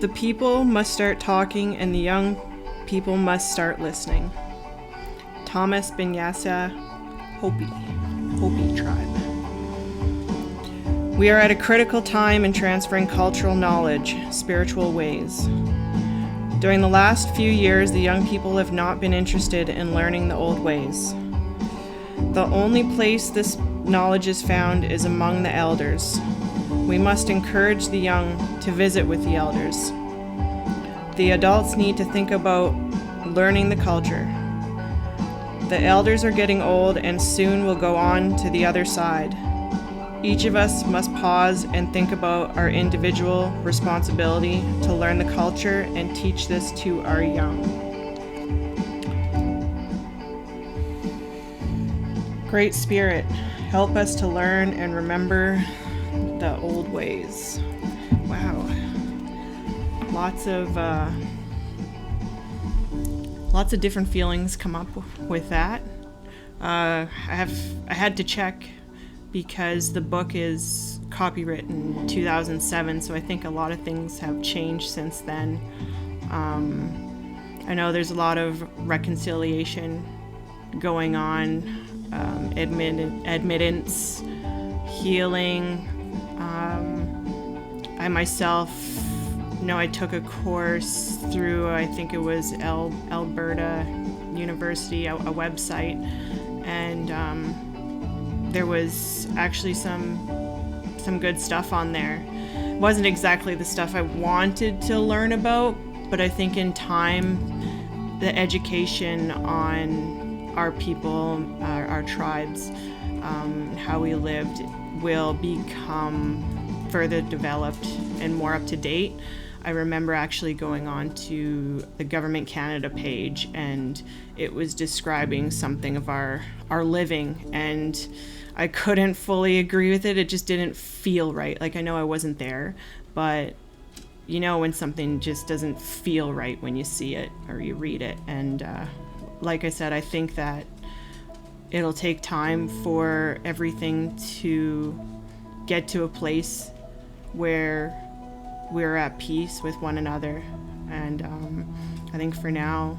The people must start talking and the young people must start listening. Thomas Binyasa, Hopi tribe. We are at a critical time in transferring cultural knowledge, spiritual ways. During the last few years, the young people have not been interested in learning the old ways. The only place this knowledge is found is among the elders. We must encourage the young to visit with the elders. The adults need to think about learning the culture. The elders are getting old and soon will go on to the other side. Each of us must pause and think about our individual responsibility to learn the culture and teach this to our young. Great Spirit, help us to learn and remember the old ways. Wow. Lots of different feelings come up with that. I had to check because the book is copywritten in 2007, so I think a lot of things have changed since then. I know there's a lot of reconciliation going on, admittance, healing. I myself I took a course through, I think it was Alberta University, a website, and there was actually some good stuff on there. It wasn't exactly the stuff I wanted to learn about, but I think in time, the education on our people, our tribes, how we lived will become further developed and more up to date. I remember actually going on to the Government Canada page, and it was describing something of our living, and I couldn't fully agree with it. It just didn't feel right. Like, I know I wasn't there, but when something just doesn't feel right when you see it or you read it. And like I said, I think that it'll take time for everything to get to a place where we're at peace with one another. And I think for now,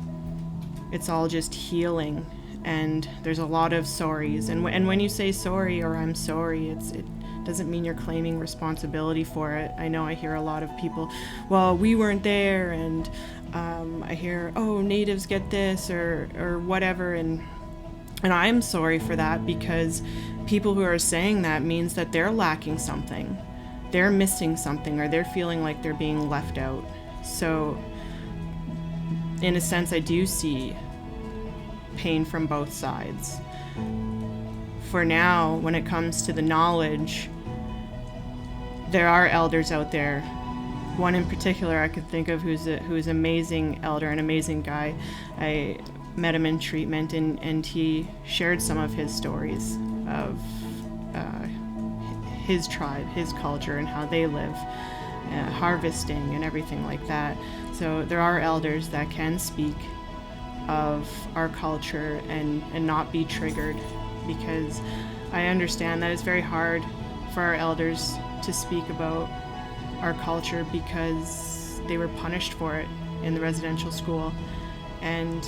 it's all just healing. And there's a lot of sorries. And when you say sorry or I'm sorry, it doesn't mean you're claiming responsibility for it. I know I hear a lot of people, well, we weren't there, and I hear, oh, natives get this or whatever, and I'm sorry for that, because people who are saying that means that they're lacking something. They're missing something, or they're feeling like they're being left out. So in a sense, I do see pain from both sides. For now, when it comes to the knowledge, there are elders out there. One in particular I could think of who's an amazing elder, an amazing guy. I met him in treatment, and he shared some of his stories of his tribe, his culture, and how they live, harvesting and everything like that. So there are elders that can speak of our culture and not be triggered, because I understand that it's very hard for our elders to speak about our culture because they were punished for it in the residential school. And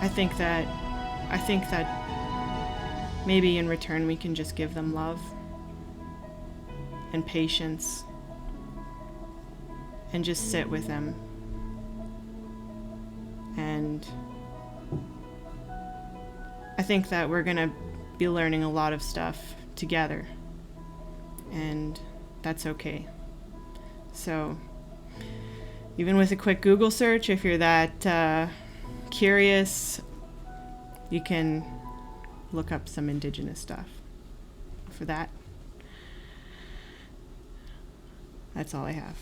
I think that maybe in return we can just give them love and patience and just sit with them. And I think that we're gonna be learning a lot of stuff together, and that's okay. So even with a quick Google search, if you're that curious, you can look up some Indigenous stuff. For that, that's all I have.